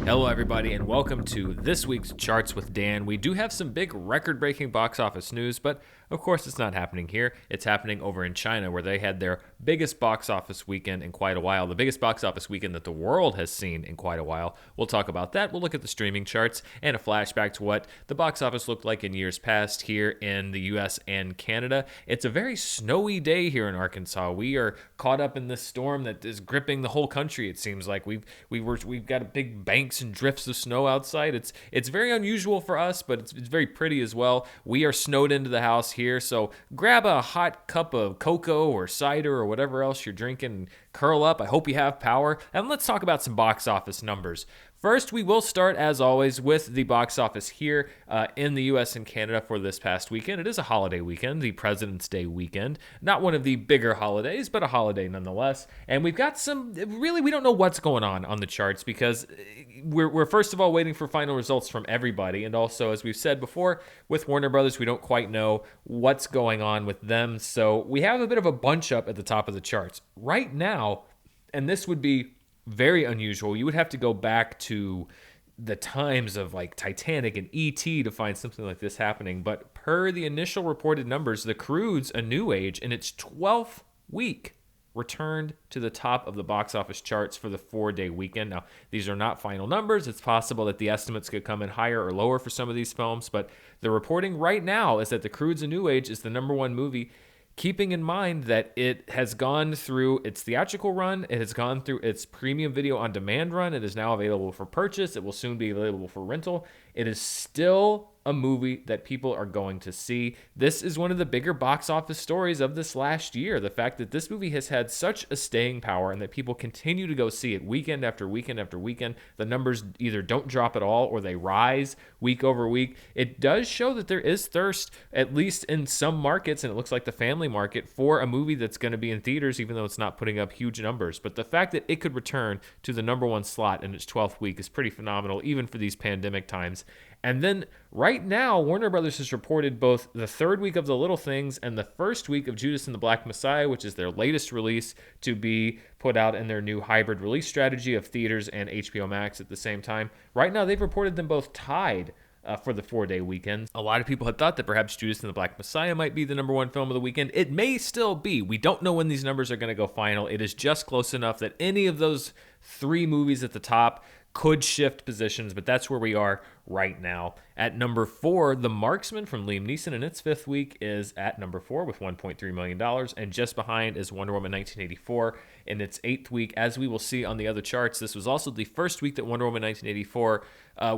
Hello, everybody, and welcome to this week's Charts with Dan. We do have some big record-breaking box office news, but of course it's not happening here. It's happening over in China, where they had their biggest box office weekend in quite a while, the biggest box office weekend that the world has seen in quite a while. We'll talk about that. We'll look at the streaming charts and a flashback to what the box office looked like in years past here in the U.S. and Canada. It's a very snowy day here in Arkansas. We are caught up in this storm that is gripping the whole country. It seems like we've got a big banks and drifts of snow outside. It's very unusual for us, but it's very pretty as well. We are snowed into the house here, so grab a hot cup of cocoa or cider or whatever else you're drinking, curl up. I hope you have power, and let's talk about some box office numbers. First, we will start, as always, with the box office here in the U.S. and Canada for this past weekend. It is a holiday weekend, the President's Day weekend. Not one of the bigger holidays, but a holiday nonetheless. And we've got we don't know what's going on the charts because we're first of all waiting for final results from everybody. And also, as we've said before, with Warner Brothers, we don't quite know what's going on with them. So we have a bit of a bunch up at the top of the charts. Right now, and this would be very unusual. You would have to go back to the times of like Titanic and E.T. to find something like this happening. But per the initial reported numbers, The Croods: A New Age, in its 12th week, returned to the top of the box office charts for the 4-day weekend. Now, these are not final numbers. It's possible that the estimates could come in higher or lower for some of these films. But the reporting right now is that The Croods: A New Age is the number one movie, keeping in mind that it has gone through its theatrical run, it has gone through its premium video on demand run, it is now available for purchase, it will soon be available for rental. It is still a movie that people are going to see. This is one of the bigger box office stories of this last year. The fact that this movie has had such a staying power and that people continue to go see it weekend after weekend after weekend. The numbers either don't drop at all or they rise week over week. It does show that there is thirst, at least in some markets, and it looks like the family market, for a movie that's going to be in theaters, even though it's not putting up huge numbers. But the fact that it could return to the number one slot in its 12th week is pretty phenomenal, even for these pandemic times. And then right now, Warner Brothers has reported both the third week of The Little Things and the first week of Judas and the Black Messiah, which is their latest release to be put out in their new hybrid release strategy of theaters and HBO Max at the same time. Right now, they've reported them both tied for the 4-day weekend. A lot of people had thought that perhaps Judas and the Black Messiah might be the number one film of the weekend. It may still be. We don't know when these numbers are going to go final. It is just close enough that any of those three movies at the top could shift positions, but that's where we are right now. At number 4, The Marksman from Liam Neeson in its 5th week is at number 4 with $1.3 million, and just behind is Wonder Woman 1984 in its 8th week. As we will see on the other charts, this was also the first week that Wonder Woman 1984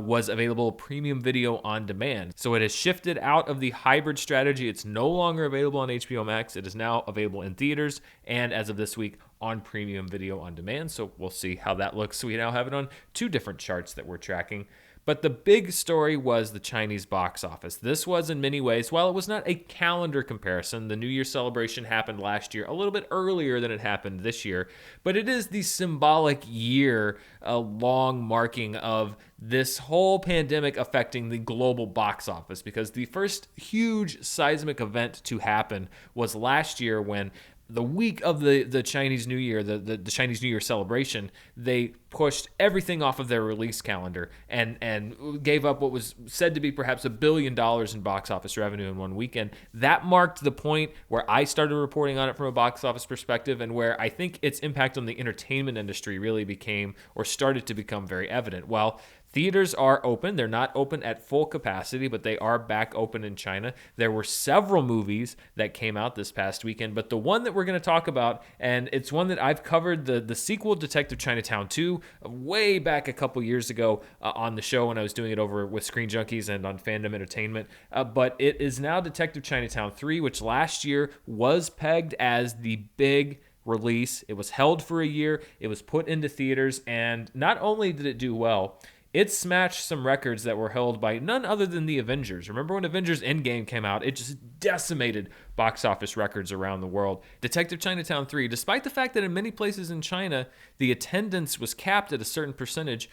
was available premium video on demand. So it has shifted out of the hybrid strategy. It's no longer available on HBO Max. It is now available in theaters, and as of this week, on premium video on demand. So we'll see how that looks. So we now have it on 2 different charts that we're tracking. But the big story was the Chinese box office. This was in many ways, while it was not a calendar comparison, the New Year celebration happened last year a little bit earlier than it happened this year, but it is the symbolic year long marking of this whole pandemic affecting the global box office, because the first huge seismic event to happen was last year when the week of the Chinese New Year, the Chinese New Year celebration, they pushed everything off of their release calendar and gave up what was said to be perhaps $1 billion in box office revenue in one weekend. That marked the point where I started reporting on it from a box office perspective, and where I think its impact on the entertainment industry really became, or started to become, very evident. While theaters are open, they're not open at full capacity, but they are back open in China. There were several movies that came out this past weekend, but the one that we're going to talk about, and it's one that I've covered, the sequel, Detective Chinatown 2, way back a couple years ago on the show when I was doing it over with Screen Junkies and on Fandom Entertainment. But it is now Detective Chinatown 3, which last year was pegged as the big release. It was held for a year. It was put into theaters, and not only did it do well, it smashed some records that were held by none other than the Avengers. Remember when Avengers Endgame came out? It just decimated box office records around the world. Detective Chinatown 3, despite the fact that in many places in China, the attendance was capped at a certain percentage,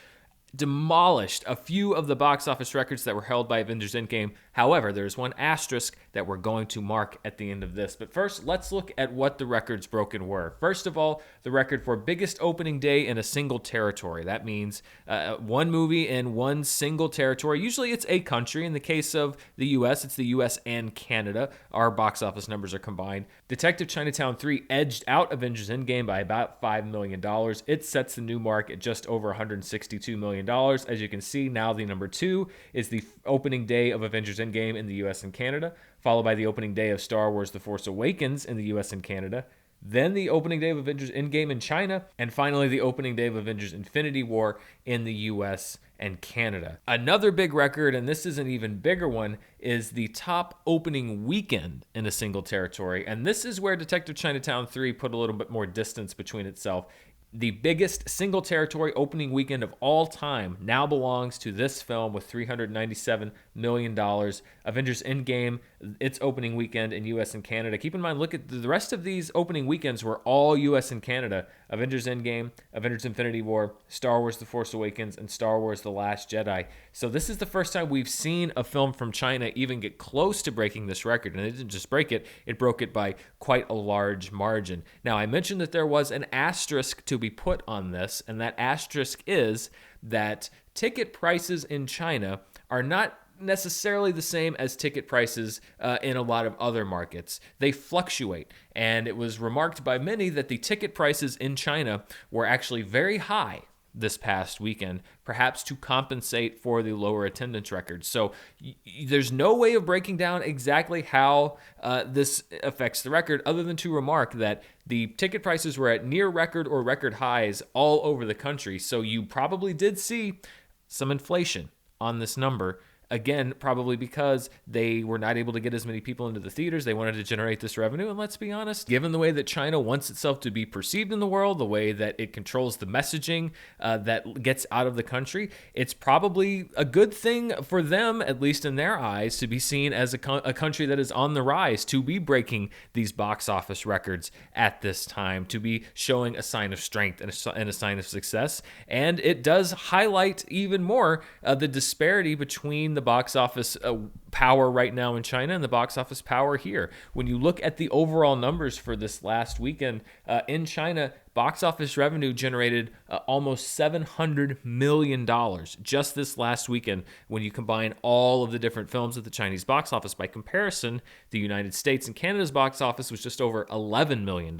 demolished a few of the box office records that were held by Avengers Endgame. However, there's one asterisk that we're going to mark at the end of this. But first, let's look at what the records broken were. First of all, the record for biggest opening day in a single territory. That means one movie in one single territory. Usually it's a country. In the case of the U.S., it's the U.S. and Canada. Our box office numbers are combined. Detective Chinatown 3 edged out Avengers Endgame by about $5 million. It sets the new mark at just over $162 million. As you can see, now the number 2 is the opening day of Avengers Endgame in the U.S. and Canada, followed by the opening day of Star Wars The Force Awakens in the U.S. and Canada, then the opening day of Avengers Endgame in China, and finally the opening day of Avengers Infinity War in the U.S. and Canada. Another big record, and this is an even bigger one, is the top opening weekend in a single territory, and this is where Detective Chinatown 3 put a little bit more distance between itself. The biggest single territory opening weekend of all time now belongs to this film with $397 million. Avengers Endgame, its opening weekend in U.S. and Canada. Keep in mind, look at the rest of these opening weekends were all U.S. and Canada. Avengers Endgame, Avengers Infinity War, Star Wars The Force Awakens, and Star Wars The Last Jedi. So this is the first time we've seen a film from China even get close to breaking this record. And it didn't just break it, it broke it by quite a large margin. Now, I mentioned that there was an asterisk to be put on this, and that asterisk is that ticket prices in China are not necessarily the same as ticket prices in a lot of other markets. They fluctuate, and it was remarked by many that the ticket prices in China were actually very high this past weekend, perhaps to compensate for the lower attendance records. So there's no way of breaking down exactly how this affects the record other than to remark that the ticket prices were at near record or record highs all over the country. So you probably did see some inflation on this number. Again, probably because they were not able to get as many people into the theaters. They wanted to generate this revenue. And let's be honest, given the way that China wants itself to be perceived in the world, the way that it controls the messaging that gets out of the country, it's probably a good thing for them, at least in their eyes, to be seen as a country that is on the rise, to be breaking these box office records at this time, to be showing a sign of strength and a sign of success. And it does highlight even more the disparity between the box office power right now in China and the box office power here. When you look at the overall numbers for this last weekend in China, box office revenue generated almost $700 million just this last weekend when you combine all of the different films at the Chinese box office. By comparison, the United States and Canada's box office was just over $11 million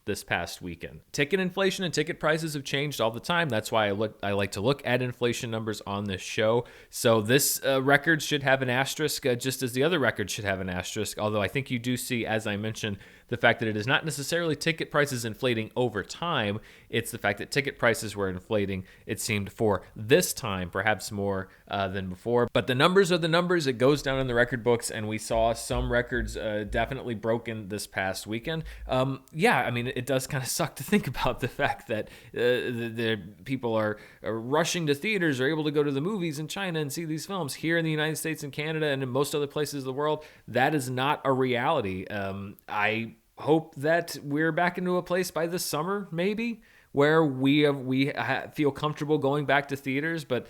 this past weekend. Ticket inflation and ticket prices have changed all the time. That's why I like to look at inflation numbers on this show. So this record should have an asterisk, just as the other record should have an asterisk, although I think you do see, as I mentioned, the fact that it is not necessarily ticket prices inflating over time. It's the fact that ticket prices were inflating, it seemed, for this time, perhaps more than before. But the numbers are the numbers. It goes down in the record books, and we saw some records definitely broken this past weekend. Yeah, I mean, it does kind of suck to think about the fact that the people are rushing to theaters, are able to go to the movies in China and see these films. Here in the United States and Canada and in most other places of the world, that is not a reality. I hope that we're back into a place by this summer, maybe, where we feel comfortable going back to theaters. But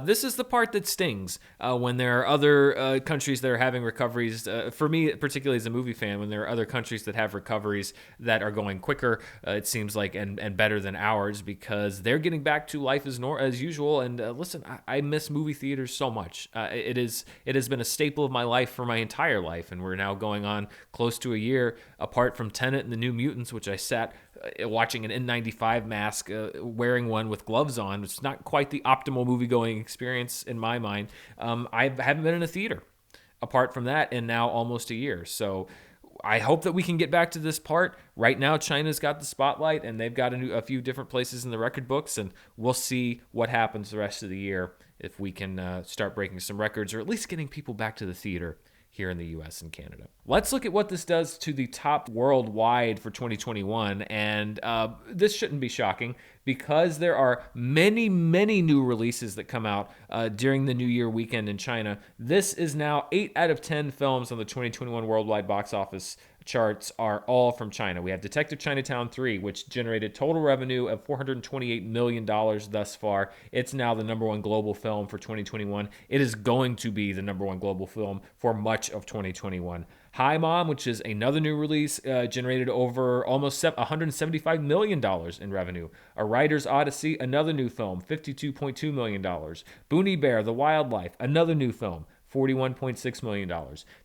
this is the part that stings when there are other countries that are having recoveries. For me, particularly as a movie fan, when there are other countries that have recoveries that are going quicker, it seems like, and better than ours, because they're getting back to life as usual. And listen, I miss movie theaters so much. It has been a staple of my life for my entire life, and we're now going on close to a year apart from Tenet and the New Mutants, which I sat watching an N95 mask, wearing one with gloves on. It's not quite the optimal movie-going experience in my mind. I haven't been in a theater apart from that in now almost a year. So I hope that we can get back to this part. Right now, China's got the spotlight, and they've got a few different places in the record books, and we'll see what happens the rest of the year if we can start breaking some records, or at least getting people back to the theater here in the U.S. and Canada. Let's look at what this does to the top worldwide for 2021, and this shouldn't be shocking because there are many, many new releases that come out during the New Year weekend in China. This is now 8 out of 10 films on the 2021 worldwide box office charts are all from China. We have Detective Chinatown 3, which generated total revenue of $428 million thus far. It's now the number one global film for 2021. It is going to be the number one global film for much of 2021. Hi Mom, which is another new release, generated over almost $175 million in revenue. A Writer's Odyssey, another new film, $52.2 million. Boonie Bear, The Wildlife, another new film, $41.6 million.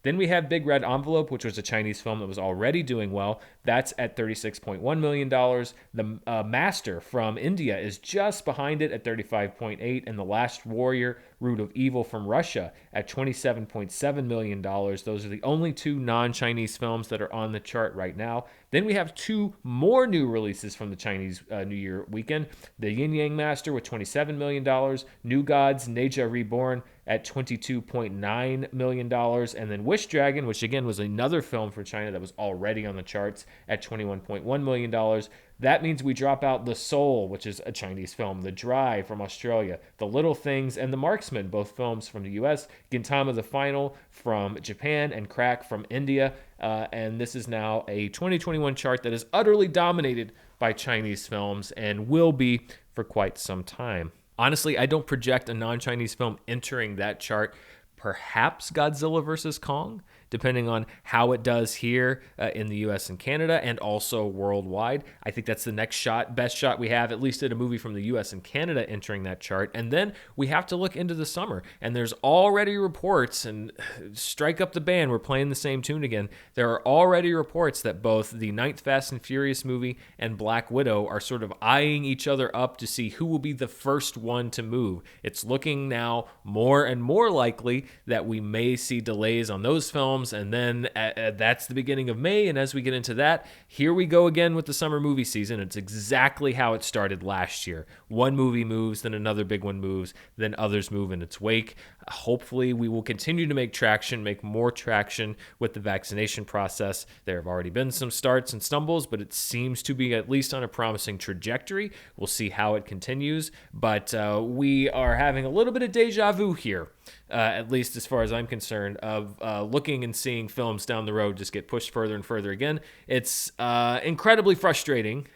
Then we have Big Red Envelope, which was a Chinese film that was already doing well. That's at $36.1 million. The Master from India is just behind it at $35.8, and The Last Warrior, Root of Evil from Russia at $27.7 million. Those are the only two non-Chinese films that are on the chart right now. Then we have two more new releases from the Chinese New Year weekend. The Yin Yang Master with $27 million. New Gods, Neja Reborn at $22.9 million. And then Wish Dragon, which again was another film from China that was already on the charts at $21.1 million. That means we drop out The Soul, which is a Chinese film, The Drive from Australia, The Little Things, and The Marksman, both films from the U.S., Gintama The Final from Japan, and Crack from India. And this is now a 2021 chart that is utterly dominated by Chinese films and will be for quite some time. Honestly, I don't project a non-Chinese film entering that chart. Perhaps Godzilla vs. Kong, depending on how it does here in the US and Canada and also worldwide. I think that's the next best shot we have, at least at a movie from the US and Canada entering that chart. And then we have to look into the summer. And there's already reports, and strike up the band, we're playing the same tune again. There are already reports that both the ninth Fast and Furious movie and Black Widow are sort of eyeing each other up to see who will be the first one to move. It's looking now more and more likely that we may see delays on those films, and then that's the beginning of May, and as we get into that, here we go again with the summer movie season. It's exactly how it started last year. One movie moves, then another big one moves, then others move in its wake. Hopefully we will continue to make more traction with the vaccination process. There have already been some starts and stumbles, but it seems to be at least on a promising trajectory. We'll see how it continues, but we are having a little bit of deja vu here. At least as far as I'm concerned, of looking and seeing films down the road just get pushed further and further again. It's incredibly frustrating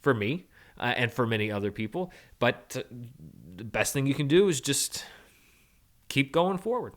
for me and for many other people, but the best thing you can do is just keep going forward.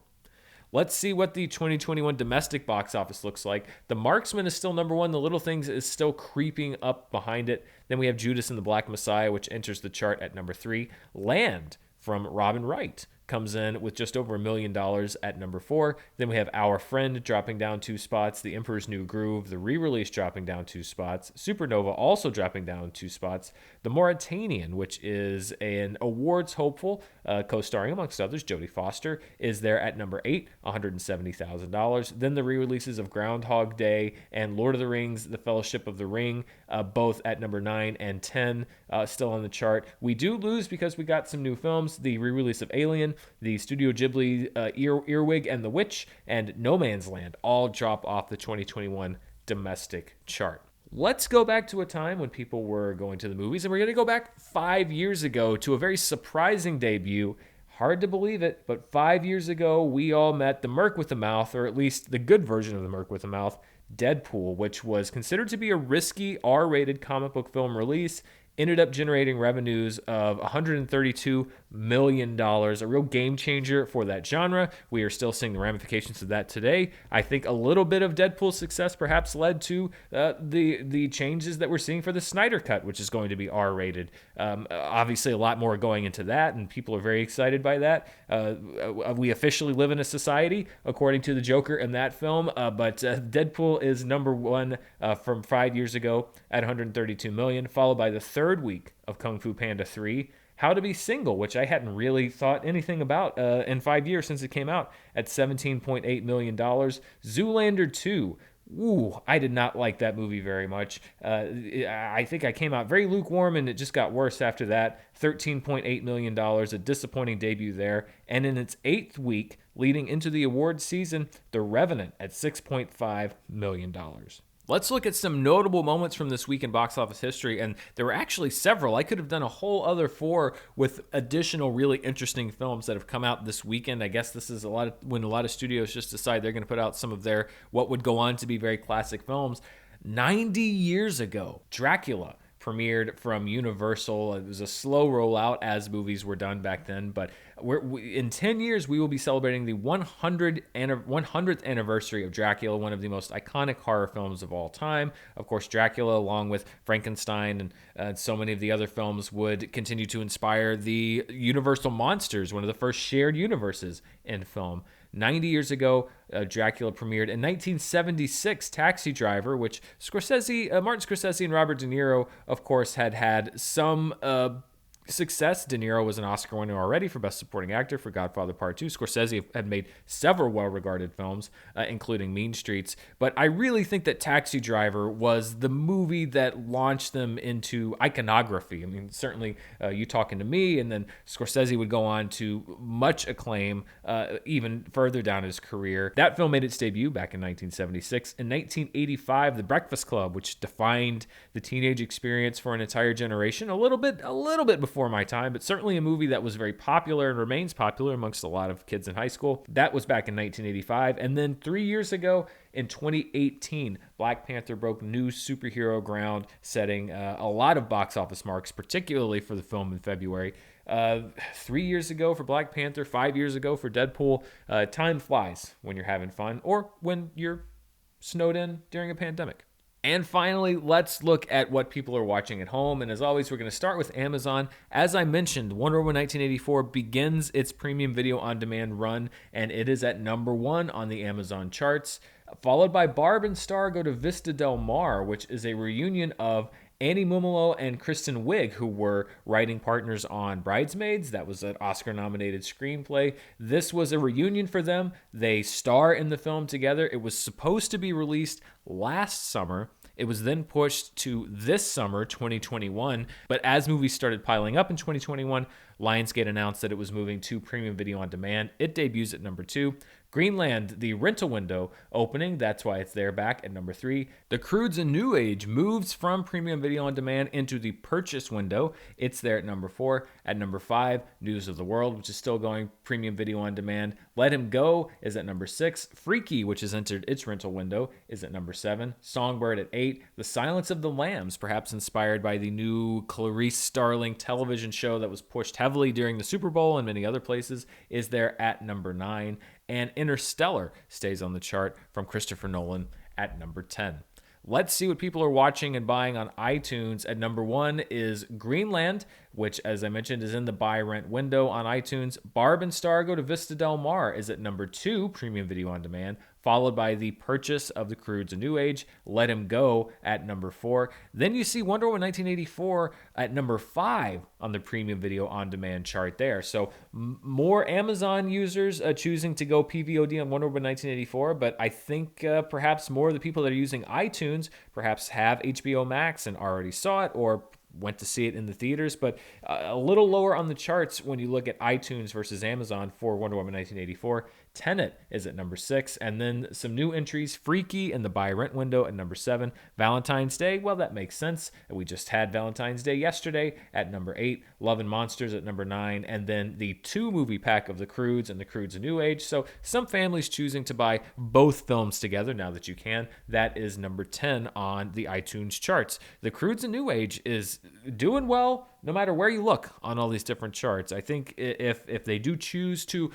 Let's see what the 2021 domestic box office looks like. The Marksman is still number one. The Little Things is still creeping up behind it. Then we have Judas and the Black Messiah, which enters the chart at number 3. Land from Robin Wright comes in with just over $1 million at number 4. Then we have Our Friend dropping down 2 spots. The Emperor's New Groove, the re-release, dropping down 2 spots. Supernova also dropping down 2 spots. The Mauritanian, which is an awards hopeful, co-starring amongst others Jodie Foster, is there at number 8, $170,000. Then the re-releases of Groundhog Day and Lord of the Rings, The Fellowship of the Ring, both at number 9 and 10, still on the chart. We do lose because we got some new films. The re-release of Alien, the Studio Ghibli Earwig and the Witch, and No Man's Land all drop off the 2021 domestic chart. Let's go back to a time when people were going to the movies, and we're going to go back 5 years ago to a very surprising debut. Hard to believe it, but 5 years ago, we all met the Merc with the Mouth, or at least the good version of the Merc with the Mouth, Deadpool, which was considered to be a risky R-rated comic book film release. Ended up generating revenues of $132 million, a real game changer for that genre. We are still seeing the ramifications of that today. I think a little bit of Deadpool's success perhaps led to the changes that we're seeing for the Snyder Cut, which is going to be R-rated. Obviously, a lot more going into that, and people are very excited by that. We officially live in a society, according to the Joker in that film, but Deadpool is number 1 from 5 years ago at $132 million, followed by the third week of Kung Fu Panda 3, How to Be Single, which I hadn't really thought anything about in 5 years since it came out, at $17.8 million. Zoolander 2. Ooh, I did not like that movie very much. I think I came out very lukewarm, and it just got worse after that. $13.8 million, a disappointing debut there. And in its 8th week, leading into the awards season, The Revenant at $6.5 million. Let's look at some notable moments from this week in box office history, and there were actually several. I could have done a whole other 4 with additional really interesting films that have come out this weekend. I guess this is when a lot of studios just decide they're going to put out some of their what would go on to be very classic films. 90 years ago, Dracula premiered from Universal. It was a slow rollout as movies were done back then, but in 10 years, we will be celebrating the 100th anniversary of Dracula, one of the most iconic horror films of all time. Of course, Dracula, along with Frankenstein and so many of the other films, would continue to inspire the Universal monsters, one of the first shared universes in film. 90 years ago, Dracula premiered. In 1976, Taxi Driver, which Martin Scorsese and Robert De Niro, of course, had some success. De Niro was an Oscar winner already for Best Supporting Actor for Godfather Part 2. Scorsese had made several well-regarded films, including Mean Streets. But I really think that Taxi Driver was the movie that launched them into iconography. I mean, certainly You Talking to Me, and then Scorsese would go on to much acclaim even further down his career. That film made its debut back in 1976. In 1985, The Breakfast Club, which defined the teenage experience for an entire generation, a little bit before my time, but certainly a movie that was very popular and remains popular amongst a lot of kids in high school. That was back in 1985. And then 3 years ago, in 2018, Black Panther broke new superhero ground, setting a lot of box office marks, particularly for the film in February. 3 years ago for Black Panther, 5 years ago for Deadpool. Time flies when you're having fun or when you're snowed in during a pandemic. And finally, let's look at what people are watching at home. And as always, we're going to start with Amazon. As I mentioned, Wonder Woman 1984 begins its premium video on demand run, and it is at number 1 on the Amazon charts, followed by Barb and Star Go to Vista Del Mar, which is a reunion of Annie Mumolo and Kristen Wiig, who were writing partners on Bridesmaids. That was an Oscar-nominated screenplay. This was a reunion for them. They star in the film together. It was supposed to be released last summer. It was then pushed to this summer, 2021. But as movies started piling up in 2021, Lionsgate announced that it was moving to premium video on demand. It debuts at number 2. Greenland, the rental window opening, that's why it's there back at number 3. The Croods: A New Age moves from premium video on demand into the purchase window. It's there at number 4. At number 5, News of the World, which is still going premium video on demand. Let Him Go is at number 6. Freaky, which has entered its rental window, is at number 7. Songbird at 8. The Silence of the Lambs, perhaps inspired by the new Clarice Starling television show that was pushed heavily during the Super Bowl and many other places, is there at number 9. And Interstellar stays on the chart from Christopher Nolan at number 10. Let's see what people are watching and buying on iTunes. At number 1 is Greenland, which, as I mentioned, is in the buy rent window on iTunes. Barb and Star Go to Vista Del Mar is at number 2, premium video on demand, followed by the purchase of The Croods: A New Age. Let Him Go at number 4. Then you see Wonder Woman 1984 at number 5 on the premium video on demand chart there. So more Amazon users choosing to go PVOD on Wonder Woman 1984, but I think perhaps more of the people that are using iTunes perhaps have HBO Max and already saw it or went to see it in the theaters, but a little lower on the charts when you look at iTunes versus Amazon for Wonder Woman 1984. Tenet is at number 6, and then some new entries, Freaky in the buy rent window at number 7. Valentine's Day, well, that makes sense. We just had Valentine's Day yesterday at number 8. Love and Monsters at number 9, and then the 2 movie pack of The Croods and The Croods: A New Age. So some families choosing to buy both films together now that you can. That is number 10 on the iTunes charts. The Croods: A New Age is doing well no matter where you look on all these different charts. I think if they do choose to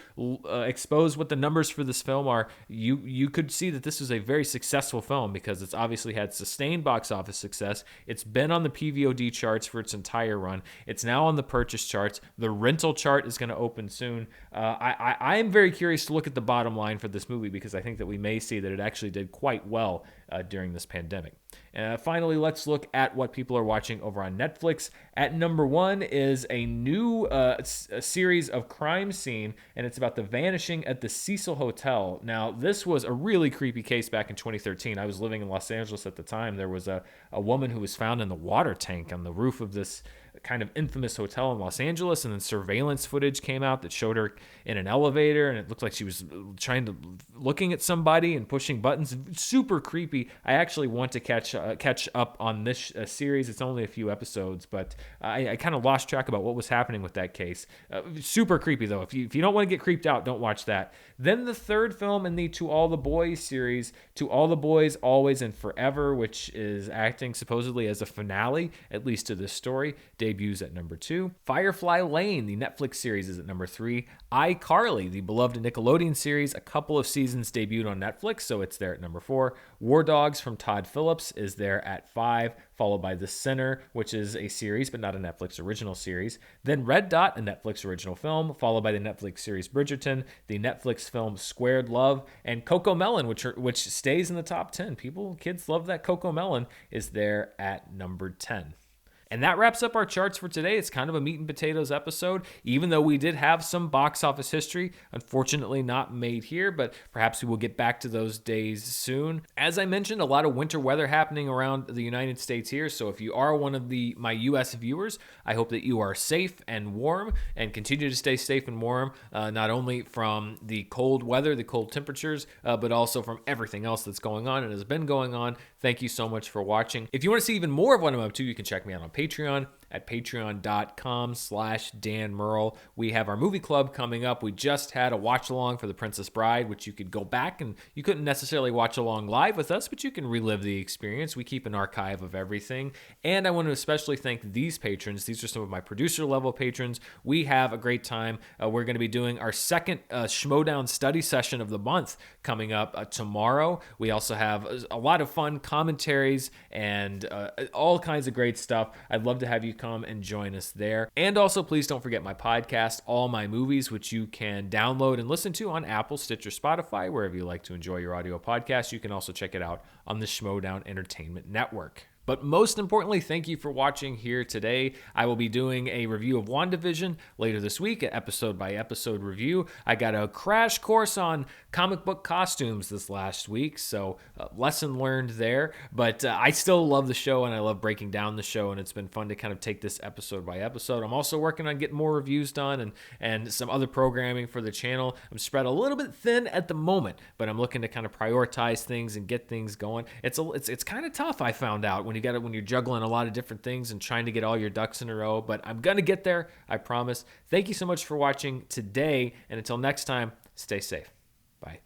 expose what the numbers for this film are, you could see that this is a very successful film because it's obviously had sustained box office success. It's been on the PVOD charts for its entire run. It's now on the purchase charts. The rental chart is going to open soon. I am very curious to look at the bottom line for this movie because I think that we may see that it actually did quite well during this pandemic. Finally, let's look at what people are watching over on Netflix. At number 1 is a new a series of crime scene, and it's about the vanishing at the Cecil Hotel. Now, this was a really creepy case back in 2013. I was living in Los Angeles at the time. There was a woman who was found in the water tank on the roof of this kind of infamous hotel in Los Angeles, and then surveillance footage came out that showed her in an elevator, and it looked like she was looking at somebody and pushing buttons. Super creepy. I actually want to catch up on this series. It's only a few episodes, but I kind of lost track about what was happening with that case. Super creepy, though. If you don't want to get creeped out, don't watch that. Then the third film in the To All the Boys series, To All the Boys, Always and Forever, which is acting supposedly as a finale, at least to this story, debuts at number 2. Firefly Lane, the Netflix series, is at number 3. iCarly, the beloved Nickelodeon series, a couple of seasons debuted on Netflix, so it's there at number 4. War Dogs from Todd Phillips is there at 5, followed by The Sinner, which is a series but not a Netflix original series. Then Red Dot, a Netflix original film, followed by the Netflix series Bridgerton, the Netflix film Squared Love, and Coco Melon, which stays in the top 10. Kids love that Coco Melon, is there at number 10. And that wraps up our charts for today. It's kind of a meat and potatoes episode, even though we did have some box office history, unfortunately not made here, but perhaps we will get back to those days soon. As I mentioned, a lot of winter weather happening around the United States here, so if you are one of my U.S. viewers, I hope that you are safe and warm and continue to stay safe and warm, not only from the cold weather, the cold temperatures, but also from everything else that's going on and has been going on. Thank you so much for watching. If you want to see even more of what I'm up to, you can check me out on Patreon at patreon.com/Dan Murrell. We have our movie club coming up. We just had a watch along for The Princess Bride, which you could go back and you couldn't necessarily watch along live with us, but you can relive the experience. We keep an archive of everything. And I want to especially thank these patrons. These are some of my producer level patrons. We have a great time. We're going to be doing our second Schmodown study session of the month coming up tomorrow. We also have a lot of fun commentaries and all kinds of great stuff. I'd love to have you come and join us there. And also, please don't forget my podcast, All My Movies, which you can download and listen to on Apple, Stitcher, Spotify, wherever you like to enjoy your audio podcast. You can also check it out on the Schmodown Entertainment Network. But most importantly, thank you for watching here today. I will be doing a review of WandaVision later this week, an episode-by-episode review. I got a crash course on comic book costumes this last week, so lesson learned there. But I still love the show, and I love breaking down the show, and it's been fun to kind of take this episode by episode. I'm also working on getting more reviews done and some other programming for the channel. I'm spread a little bit thin at the moment, but I'm looking to kind of prioritize things and get things going. It's kind of tough, I found out, when you're juggling a lot of different things and trying to get all your ducks in a row, but I'm gonna get there, I promise. Thank you so much for watching today, and until next time, stay safe. Bye.